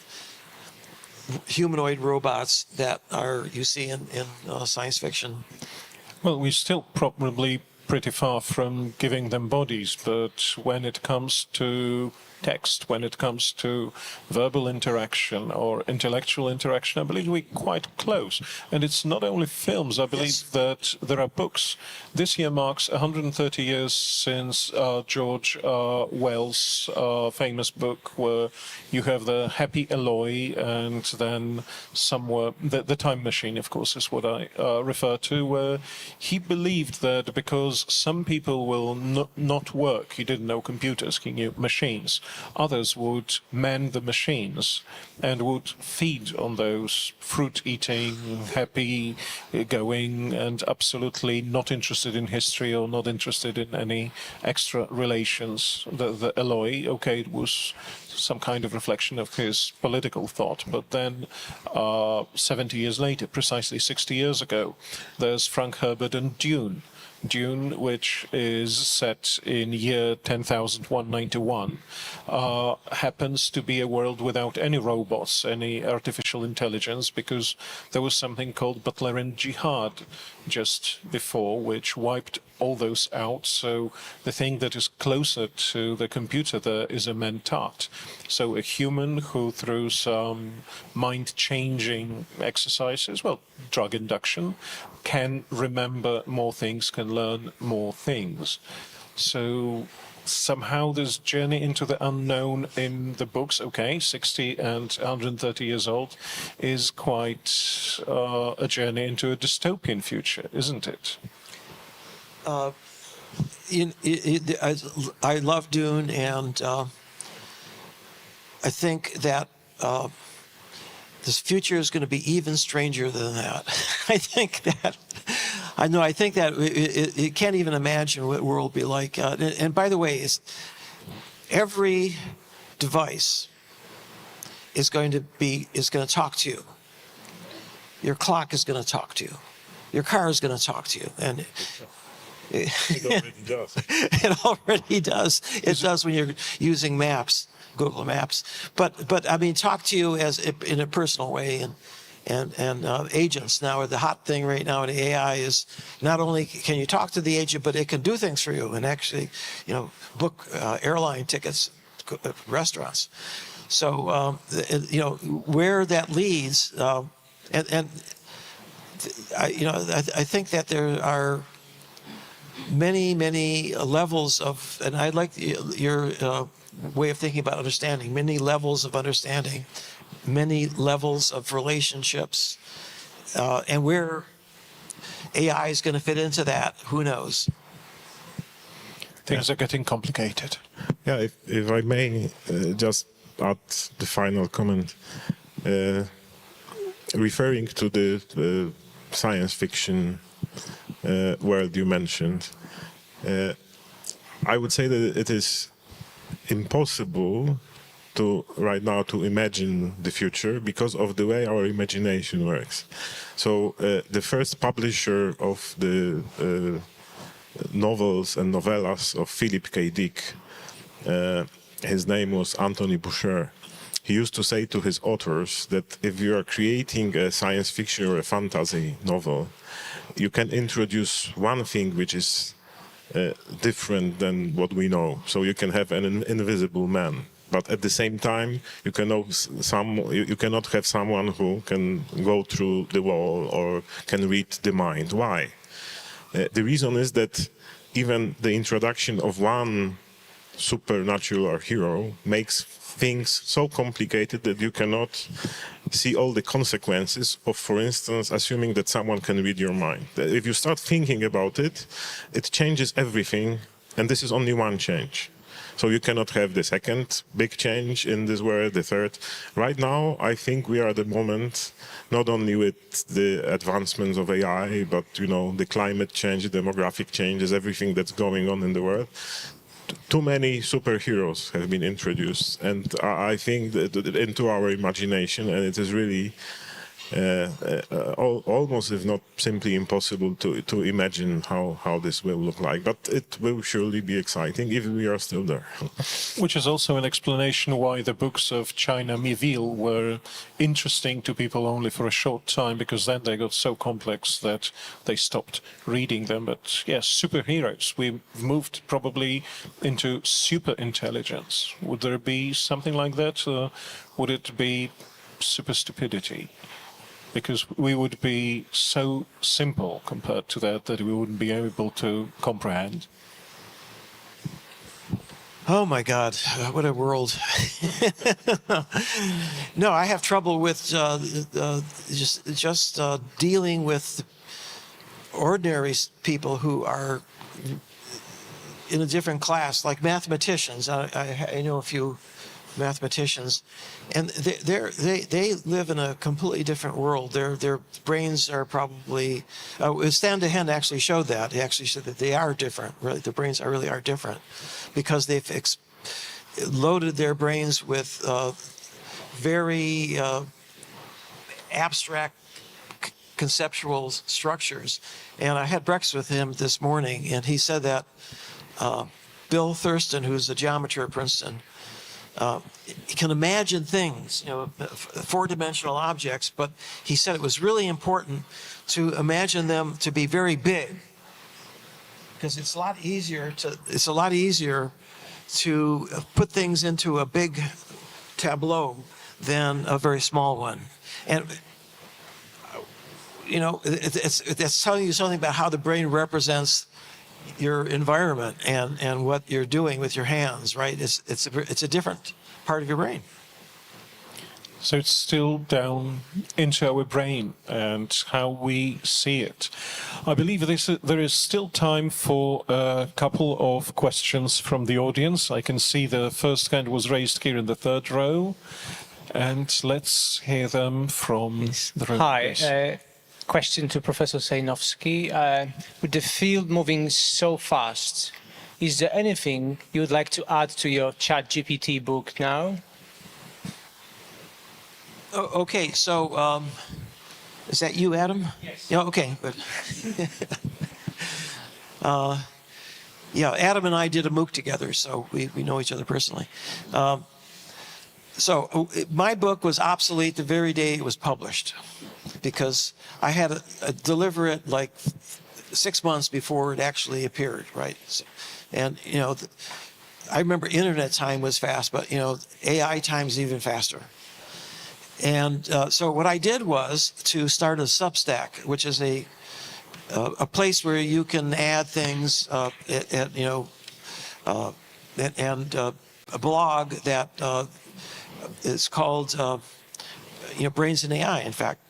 Speaker 2: humanoid robots that you see in science fiction.
Speaker 1: Well, we're still probably pretty far from giving them bodies, but when it comes to text, when it comes to verbal interaction or intellectual interaction, I believe we're quite close. And it's not only films. I believe that there are books. This year marks 130 years since George Wells' famous book, where you have the Happy Alloy, and then somewhere the Time Machine, of course, is what I refer to, where he believed that because some people will not work, he didn't know computers, he knew machines, others would man the machines and would feed on those fruit-eating, happy-going, and absolutely not interested in history or not interested in any extra relations. The Alloy, okay, it was some kind of reflection of his political thought, but then 70 years later, precisely 60 years ago, there's Frank Herbert and Dune. Dune, which is set in year 10,191, happens to be a world without any robots, any artificial intelligence, because there was something called Butlerian Jihad just before, which wiped all those out. So the thing that is closer to the computer there is a mentat. So a human who, through some mind-changing exercises, well, drug induction, can remember more things, can learn more things. So somehow this journey into the unknown in the books, okay, 60 and 130 years old, is quite a journey into a dystopian future, isn't it?
Speaker 2: I love Dune, and I think that this future is going to be even stranger than that. I think that it can't even imagine what the world will be like. And by the way, every device is going to talk to you. Your clock is going to talk to you. Your car is going to talk to you, and
Speaker 3: It already does.
Speaker 2: it already does. It does when you're using Maps, Google Maps. But I mean, talk to you in a personal way, and agents now are the hot thing right now in AI. Is not only can you talk to the agent, but it can do things for you and actually, book airline tickets, restaurants. So where that leads, I think that there are many levels of, and I like your way of thinking about understanding, many levels of understanding, many levels of relationships, and where AI is going to fit into that, who knows?
Speaker 1: Things are getting complicated.
Speaker 3: Yeah, if I may just add the final comment, referring to the science fiction world you mentioned, I would say that it is impossible to right now to imagine the future because of the way our imagination works. So the first publisher of the novels and novellas of Philip K. Dick, his name was Anthony Boucher. He used to say to his authors that if you are creating a science fiction or a fantasy novel, you can introduce one thing which is different than what we know. So you can have an invisible man, but at the same time, you cannot have someone who can go through the wall or can read the mind. Why? The reason is that even the introduction of one supernatural hero makes things so complicated that you cannot see all the consequences of, for instance, assuming that someone can read your mind. If you start thinking about it, it changes everything, and this is only one change. So you cannot have the second big change in this world, the third. Right now, I think we are at the moment, not only with the advancements of AI, but the climate change, the demographic changes, everything that's going on in the world. Too many superheroes have been introduced, and I think that into our imagination, and it is really almost, if not simply impossible, to imagine how this will look like. But it will surely be exciting if we are still there.
Speaker 1: Which is also an explanation why the books of China Miéville were interesting to people only for a short time, because then they got so complex that they stopped reading them. But yes, superheroes. We've moved probably into super intelligence. Would there be something like that? Would it be super stupidity? Because we would be so simple compared to that we wouldn't be able to comprehend.
Speaker 2: Oh my God, what a world. No, I have trouble with just dealing with ordinary people who are in a different class, like mathematicians. I know a few mathematicians, and they live in a completely different world. Their brains are probably. Stan DeHaan actually showed that. He actually said that they are different. Really, their brains really are different, because they've loaded their brains with very abstract conceptual structures. And I had breakfast with him this morning, and he said that Bill Thurston, who's a geometer at Princeton, he can imagine things, four-dimensional objects, but he said it was really important to imagine them to be very big, because it's a lot easier to put things into a big tableau than a very small one. And it's telling you something about how the brain represents your environment and what you're doing with your hands, right? It's a different part of your brain.
Speaker 1: So it's still down into our brain and how we see it. I believe there is still time for a couple of questions from the audience. I can see the first hand was raised here in the third row, and let's hear them from the room.
Speaker 4: Hi. Question to Professor Sejnowski. With the field moving so fast, is there anything you would like to add to your ChatGPT book now?
Speaker 2: Oh, okay, so is that you, Adam?
Speaker 4: Yes.
Speaker 2: Yeah, okay, good. Yeah, Adam and I did a MOOC together, so we know each other personally. So my book was obsolete the very day it was published, because I had to deliver it like 6 months before it actually appeared, right? So, and, I remember internet time was fast, but, AI time's even faster. And so what I did was to start a Substack, which is a place where you can add things, and a blog that is called, Brains and AI, in fact.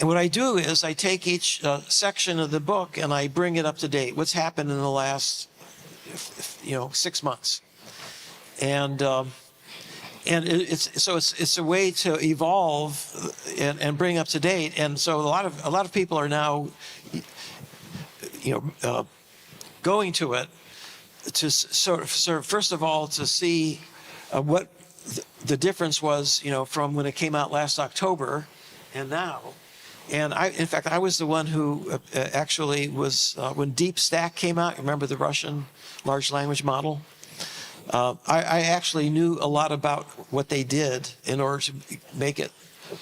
Speaker 2: And what I do is I take each section of the book and I bring it up to date. What's happened in the last, 6 months, and it's a way to evolve and bring up to date. And so a lot of people are now, going to it to sort of first of all to see what the difference was, from when it came out last October and now. And in fact, I was the one who actually was, when DeepStack came out, remember the Russian large language model? I actually knew a lot about what they did in order to make it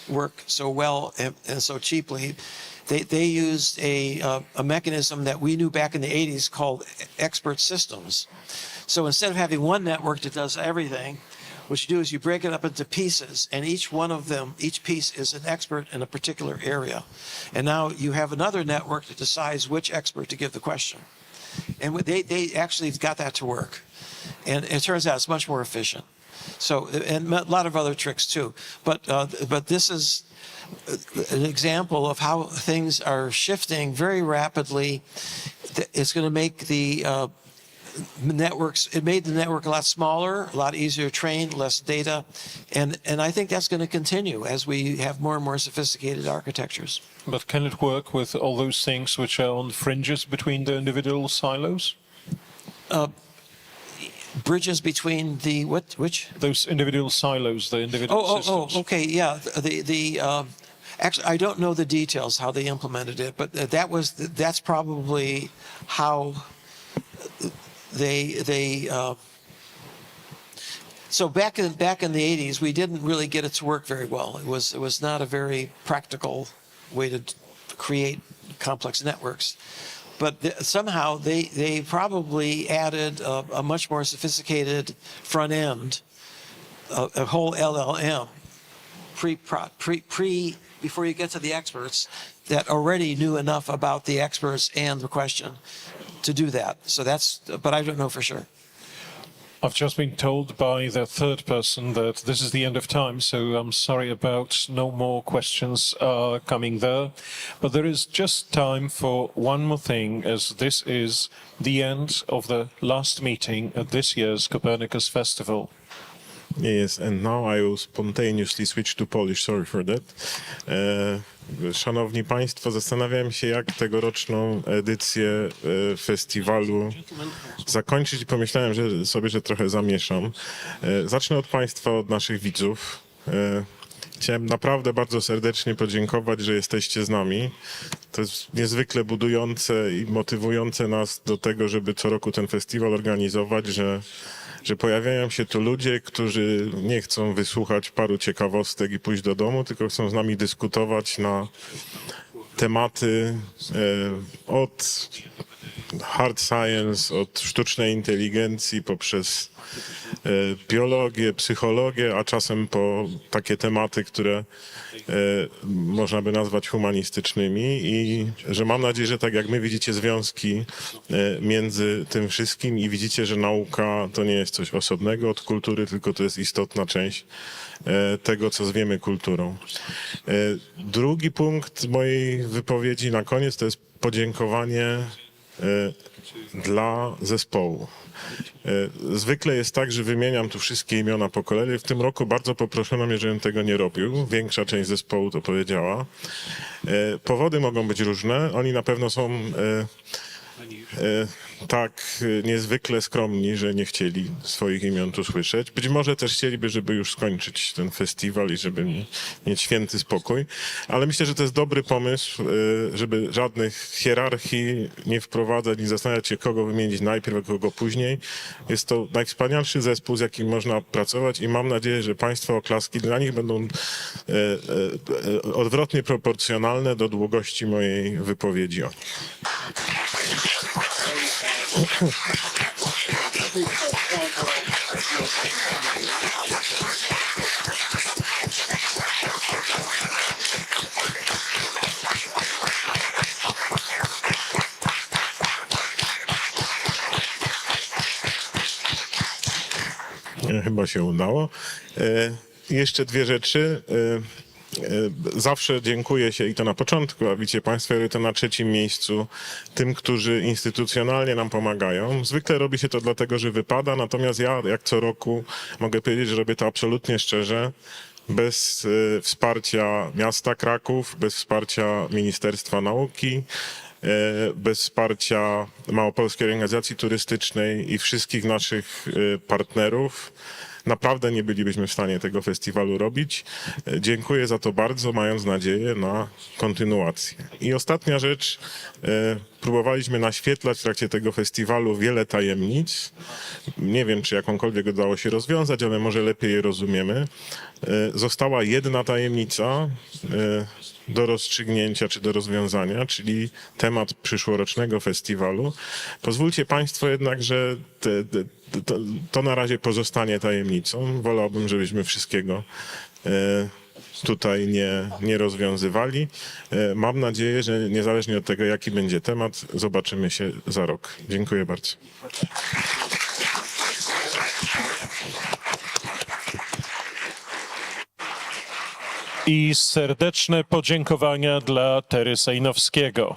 Speaker 2: work so well and so cheaply. They used a mechanism that we knew back in the 80s called expert systems. So instead of having one network that does everything, what you do is you break it up into pieces, and each one of them, each piece is an expert in a particular area. And now you have another network that decides which expert to give the question. And they actually got that to work. And it turns out it's much more efficient. So, and a lot of other tricks too. But this is an example of how things are shifting very rapidly. It's going to make the networks, it made the network a lot smaller, a lot easier to train, less data. And I think that's going to continue as we have more and more sophisticated architectures.
Speaker 1: But can it work with all those things which are on fringes between the individual silos?
Speaker 2: Bridges between the which?
Speaker 1: Those individual silos, the individual systems.
Speaker 2: Okay, yeah. Actually, I don't know the details how they implemented it, but that's probably how they. So back in the 80s, we didn't really get it to work very well. It was not a very practical way to create complex networks. But somehow they probably added a much more sophisticated front end, a whole LLM, before you get to the experts, that already knew enough about the experts and the question to do that. So but I don't know for sure.
Speaker 1: I've just been told by the third person that this is the end of time, so I'm sorry about no more questions coming there. But there is just time for one more thing, as this is the end of the last meeting at this year's Copernicus Festival.
Speaker 3: Yes, and now I will spontaneously switch to Polish. Sorry for that. Szanowni Państwo, zastanawiałem się, jak tegoroczną edycję festiwalu zakończyć i pomyślałem że trochę zamieszam. Zacznę od Państwa, od naszych widzów. Chciałem naprawdę bardzo serdecznie podziękować, że jesteście z nami. To jest niezwykle budujące i motywujące nas do tego, żeby co roku ten festiwal organizować, że pojawiają się tu ludzie, którzy nie chcą wysłuchać paru ciekawostek i pójść do domu, tylko chcą z nami dyskutować na tematy od hard science, od sztucznej inteligencji poprzez biologię, psychologię, a czasem po takie tematy, które można by nazwać humanistycznymi i że mam nadzieję, że tak jak my widzicie związki między tym wszystkim i widzicie, że nauka to nie jest coś osobnego od kultury, tylko to jest istotna część tego, co zwiemy kulturą. Drugi punkt mojej wypowiedzi na koniec to jest podziękowanie dla zespołu. Zwykle jest tak, że wymieniam tu wszystkie imiona po kolei. W tym roku bardzo poproszono mnie, żebym tego nie robił. Większa część zespołu to powiedziała. Powody mogą być różne. Oni na pewno są tak niezwykle skromni, że nie chcieli swoich imion tu słyszeć. Być może też chcieliby, żeby już skończyć ten festiwal i żeby mieć święty spokój. Ale myślę, że to jest dobry pomysł, żeby żadnych hierarchii nie wprowadzać, nie zastanawiać się, kogo wymienić najpierw, a kogo później. Jest to najwspanialszy zespół, z jakim można pracować i mam nadzieję, że Państwa oklaski dla nich będą odwrotnie proporcjonalne do długości mojej wypowiedzi. Chyba się udało. Jeszcze dwie rzeczy. Zawsze dziękuję się i to na początku, a widzicie Państwo, to na trzecim miejscu tym, którzy instytucjonalnie nam pomagają. Zwykle robi się to dlatego, że wypada, natomiast ja jak co roku mogę powiedzieć, że robię to absolutnie szczerze. Bez wsparcia miasta Kraków, bez wsparcia Ministerstwa Nauki, bez wsparcia Małopolskiej Organizacji Turystycznej i wszystkich naszych partnerów, naprawdę nie bylibyśmy w stanie tego festiwalu robić. Dziękuję za to bardzo, mając nadzieję na kontynuację. I ostatnia rzecz, próbowaliśmy naświetlać w trakcie tego festiwalu wiele tajemnic. Nie wiem, czy jakąkolwiek udało się rozwiązać, ale może lepiej je rozumiemy. Została jedna tajemnica do rozstrzygnięcia czy do rozwiązania, czyli temat przyszłorocznego festiwalu. Pozwólcie Państwo jednak, że to na razie pozostanie tajemnicą. Wolałbym, żebyśmy wszystkiego tutaj nie rozwiązywali. Mam nadzieję, że niezależnie od tego, jaki będzie temat, zobaczymy się za rok. Dziękuję bardzo.
Speaker 1: I serdeczne podziękowania dla Tery Sejnowskiego.